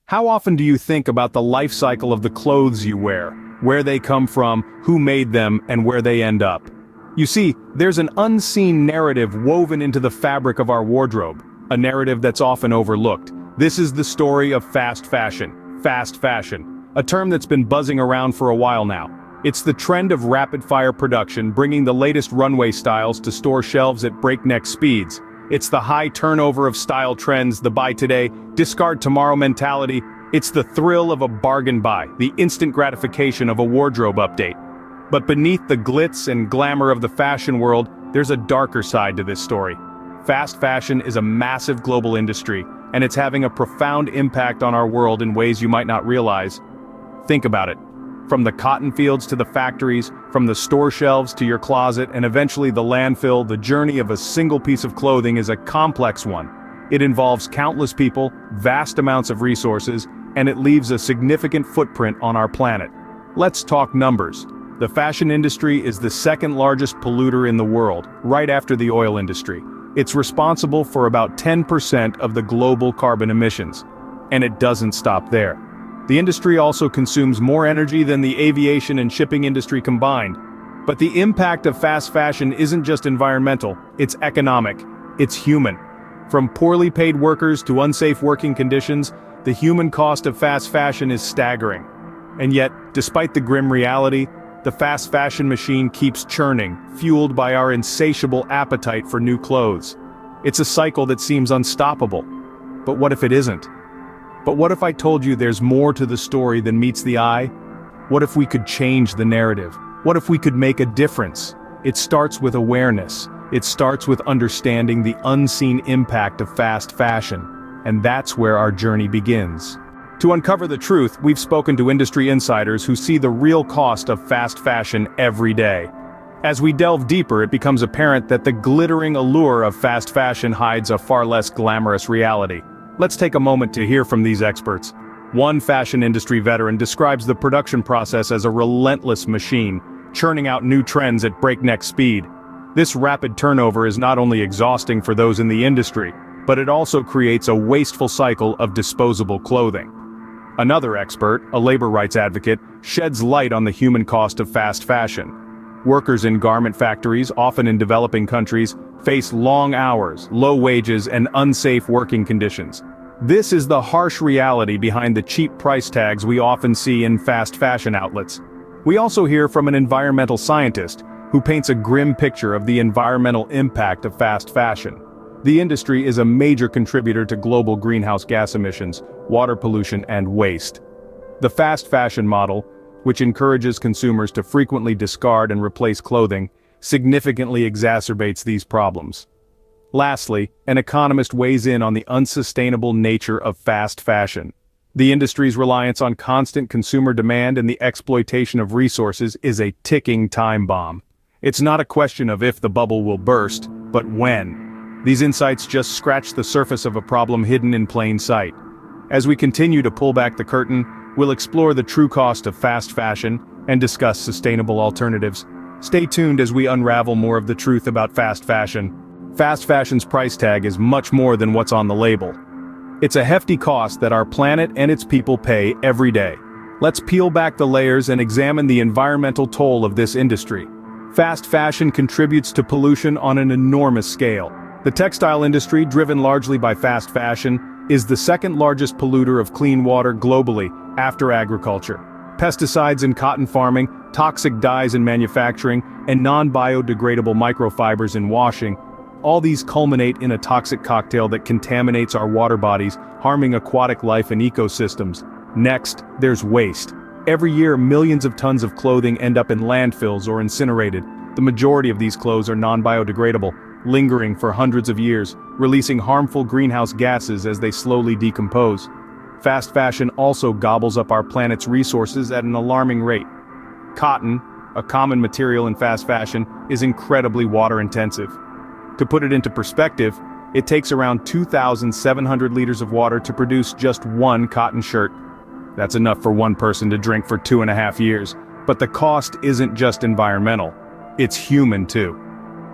How often do you think about the life cycle of the clothes you wear, where they come from, who made them, and where they end up? You see, there's an unseen narrative woven into the fabric of our wardrobe, a narrative that's often overlooked. This is the story of fast fashion, a term that's been buzzing around for a while now. It's the trend of rapid-fire production, bringing the latest runway styles to store shelves at breakneck speeds. It's the high turnover of style trends, the buy today, discard tomorrow mentality. It's the thrill of a bargain buy, the instant gratification of a wardrobe update. But beneath the glitz and glamour of the fashion world, there's a darker side to this story. Fast fashion is a massive global industry, and it's having a profound impact on our world in ways you might not realize. Think about it. From the cotton fields to the factories, from the store shelves to your closet, and eventually the landfill, the journey of a single piece of clothing is a complex one. It involves countless people, vast amounts of resources, and it leaves a significant footprint on our planet. Let's talk numbers. The fashion industry is the second largest polluter in the world, right after the oil industry. It's responsible for about 10% of the global carbon emissions. And it doesn't stop there. The industry also consumes more energy than the aviation and shipping industry combined. But the impact of fast fashion isn't just environmental, it's economic, it's human. From poorly paid workers to unsafe working conditions, the human cost of fast fashion is staggering. And yet, despite the grim reality, the fast fashion machine keeps churning, fueled by our insatiable appetite for new clothes. It's a cycle that seems unstoppable. But what if it isn't? But what if I told you there's more to the story than meets the eye? What if we could change the narrative? What if we could make a difference? It starts with awareness. It starts with understanding the unseen impact of fast fashion. And that's where our journey begins. To uncover the truth, we've spoken to industry insiders who see the real cost of fast fashion every day. As we delve deeper, it becomes apparent that the glittering allure of fast fashion hides a far less glamorous reality. Let's take a moment to hear from these experts. One fashion industry veteran describes the production process as a relentless machine, churning out new trends at breakneck speed. This rapid turnover is not only exhausting for those in the industry, but it also creates a wasteful cycle of disposable clothing. Another expert, a labor rights advocate, sheds light on the human cost of fast fashion. Workers in garment factories, often in developing countries, face long hours, low wages, and unsafe working conditions. This is the harsh reality behind the cheap price tags we often see in fast fashion outlets. We also hear from an environmental scientist who paints a grim picture of the environmental impact of fast fashion. The industry is a major contributor to global greenhouse gas emissions, water pollution, and waste. The fast fashion model, which encourages consumers to frequently discard and replace clothing, significantly exacerbates these problems. Lastly, an economist weighs in on the unsustainable nature of fast fashion. The industry's reliance on constant consumer demand and the exploitation of resources is a ticking time bomb. It's not a question of if the bubble will burst, but when. These insights just scratch the surface of a problem hidden in plain sight. As we continue to pull back the curtain, we'll explore the true cost of fast fashion and discuss sustainable alternatives. Stay tuned as we unravel more of the truth about fast fashion. Fast fashion's price tag is much more than what's on the label. It's a hefty cost that our planet and its people pay every day. Let's peel back the layers and examine the environmental toll of this industry. Fast fashion contributes to pollution on an enormous scale. The textile industry, driven largely by fast fashion, is the second largest polluter of clean water globally, after agriculture. Pesticides in cotton farming, toxic dyes in manufacturing, and non-biodegradable microfibers in washing, all these culminate in a toxic cocktail that contaminates our water bodies, harming aquatic life and ecosystems. Next, there's waste. Every year, millions of tons of clothing end up in landfills or incinerated. The majority of these clothes are non-biodegradable, lingering for hundreds of years, releasing harmful greenhouse gases as they slowly decompose. Fast fashion also gobbles up our planet's resources at an alarming rate. Cotton, a common material in fast fashion, is incredibly water-intensive. To put it into perspective, it takes around 2,700 liters of water to produce just one cotton shirt. That's enough for one person to drink for 2.5 years. But the cost isn't just environmental, it's human too.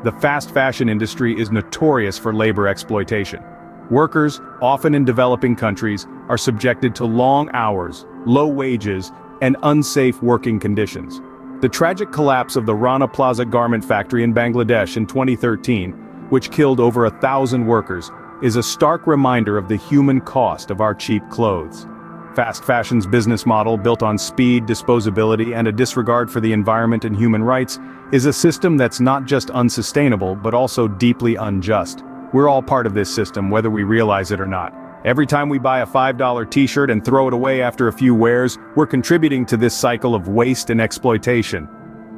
The fast fashion industry is notorious for labor exploitation. Workers, often in developing countries, are subjected to long hours, low wages, and unsafe working conditions. The tragic collapse of the Rana Plaza garment factory in Bangladesh in 2013, which killed over 1,000 workers, is a stark reminder of the human cost of our cheap clothes. Fast fashion's business model, built on speed, disposability, and a disregard for the environment and human rights, is a system that's not just unsustainable but also deeply unjust. We're all part of this system, whether we realize it or not. Every time we buy a $5 t-shirt and throw it away after a few wears, we're contributing to this cycle of waste and exploitation.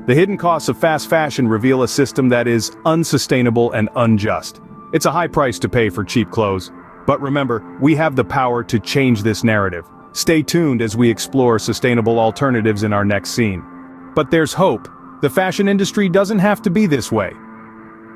The hidden costs of fast fashion reveal a system that is unsustainable and unjust. It's a high price to pay for cheap clothes. But remember, we have the power to change this narrative. Stay tuned as we explore sustainable alternatives in our next scene. But there's hope. The fashion industry doesn't have to be this way.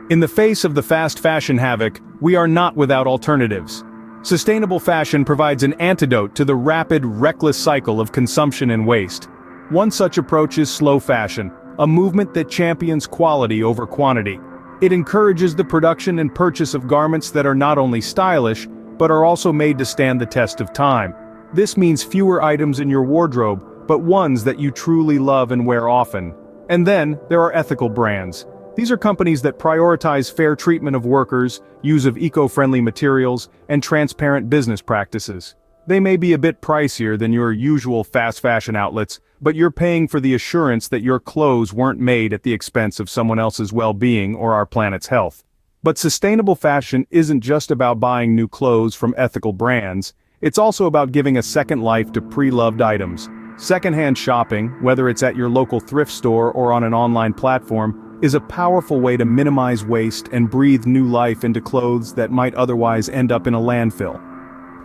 In the face of the fast fashion havoc, we are not without alternatives. Sustainable fashion provides an antidote to the rapid, reckless cycle of consumption and waste. One such approach is slow fashion, a movement that champions quality over quantity. It encourages the production and purchase of garments that are not only stylish, but are also made to stand the test of time. This means fewer items in your wardrobe, but ones that you truly love and wear often. And then, there are ethical brands. These are companies that prioritize fair treatment of workers, use of eco-friendly materials, and transparent business practices. They may be a bit pricier than your usual fast fashion outlets, but you're paying for the assurance that your clothes weren't made at the expense of someone else's well-being or our planet's health. But sustainable fashion isn't just about buying new clothes from ethical brands. It's also about giving a second life to pre-loved items. Secondhand shopping, whether it's at your local thrift store or on an online platform, is a powerful way to minimize waste and breathe new life into clothes that might otherwise end up in a landfill.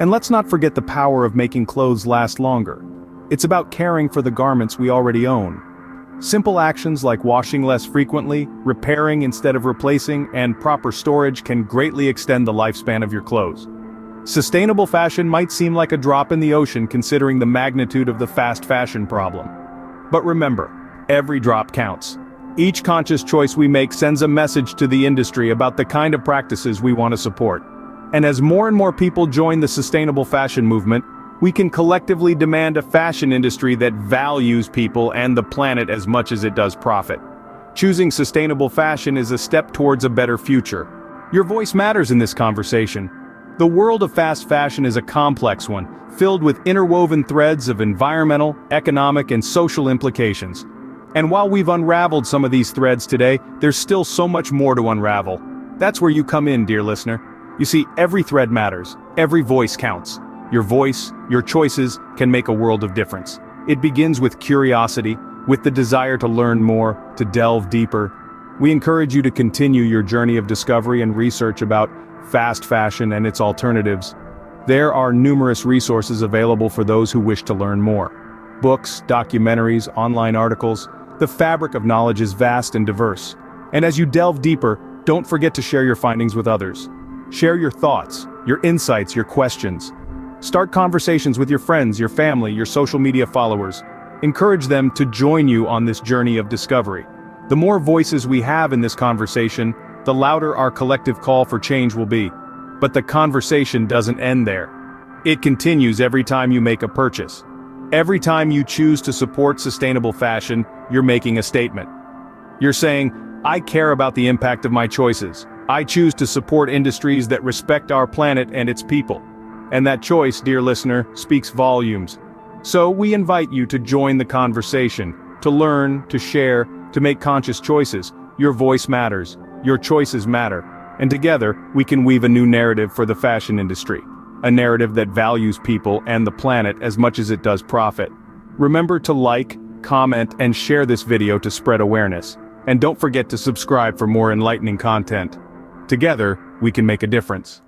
And let's not forget the power of making clothes last longer. It's about caring for the garments we already own. Simple actions like washing less frequently, repairing instead of replacing, and proper storage can greatly extend the lifespan of your clothes. Sustainable fashion might seem like a drop in the ocean considering the magnitude of the fast fashion problem. But remember, every drop counts. Each conscious choice we make sends a message to the industry about the kind of practices we want to support. And as more and more people join the sustainable fashion movement, we can collectively demand a fashion industry that values people and the planet as much as it does profit. Choosing sustainable fashion is a step towards a better future. Your voice matters in this conversation. The world of fast fashion is a complex one, filled with interwoven threads of environmental, economic, and social implications. And while we've unraveled some of these threads today, there's still so much more to unravel. That's where you come in, dear listener. You see, every thread matters. Every voice counts. Your voice, your choices, can make a world of difference. It begins with curiosity, with the desire to learn more, to delve deeper. We encourage you to continue your journey of discovery and research about fast fashion and its alternatives. There are numerous resources available for those who wish to learn more. Books, documentaries, online articles. The fabric of knowledge is vast and diverse. And as you delve deeper, don't forget to share your findings with others. Share your thoughts, your insights, your questions. Start conversations with your friends, your family, your social media followers. Encourage them to join you on this journey of discovery. The more voices we have in this conversation, the louder our collective call for change will be. But the conversation doesn't end there. It continues every time you make a purchase. Every time you choose to support sustainable fashion, you're making a statement. You're saying, I care about the impact of my choices. I choose to support industries that respect our planet and its people. And that choice, dear listener, speaks volumes. So we invite you to join the conversation, to learn, to share, to make conscious choices. Your voice matters. Your choices matter. And together, we can weave a new narrative for the fashion industry. A narrative that values people and the planet as much as it does profit. Remember to like, comment, and share this video to spread awareness. And don't forget to subscribe for more enlightening content. Together, we can make a difference.